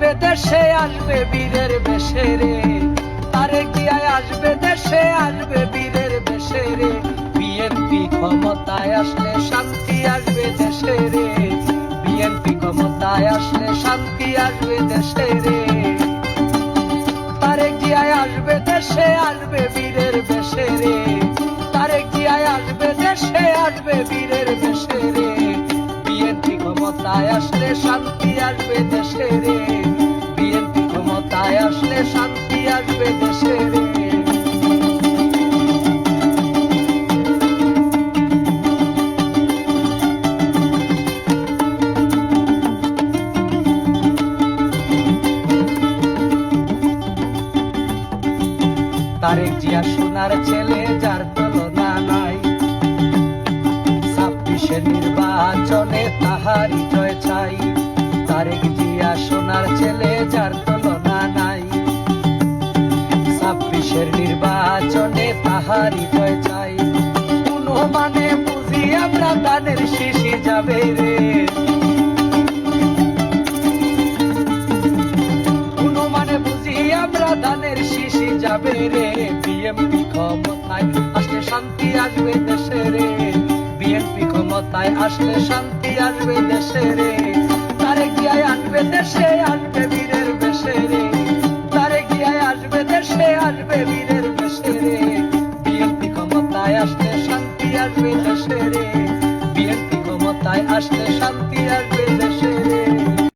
আসবে দেশে আসবে বীরের বেশে রে, তারেক জিয়া আসবে দেশে আসবে বীরের বেশে রে। বিএনপি ক্ষমতায় আসলে শান্তি আসবে দেশে রে, বিএনপি ক্ষমতায় আসলে শান্তি আসবে দেশে রে। তারেক জিয়া আসবে দেশে আসবে বীরের বেশে রে, তারেক জিয়া আসবে দেশে আসবে বীরের বেশে রে। বিএনপি ক্ষমতায় আসলে শান্তি আসবে দেশে রে, বিএনপি ক্ষমতায় আসলে শান্তি আসবে দেশে রে। তারেক জিয়া সোনার ছেলে যার তুলনা নাই, 26 নির্বাচনে তাহারই জয় চাই। তারেক জিয়া সোনার ছেলে যার তুলনা নাই, 26 নির্বাচনে তাহারই জয় চাই। কোন মানে বুঝি আমরা দানের শিশি যাবে রে, কোন মানে বুঝি আমরা দানের শিশি যাবে রে। বিএনপি ক্ষমতায় আসলে শান্তি আসবে দেশে রে, বিএনপি ক্ষমতায় আসলে শান্তি আসবে দেশে রে। তারেক জিয়া আসবে দেশে আসবে বীরের বেশে রে, তারেক জিয়া আসবে দেশে আসবে বীরের বেশে রে। বিএনপি ক্ষমতায় আসলে শান্তি আসবে দেশে রে, বিএনপি ক্ষমতায় আসলে শান্তি আসবে।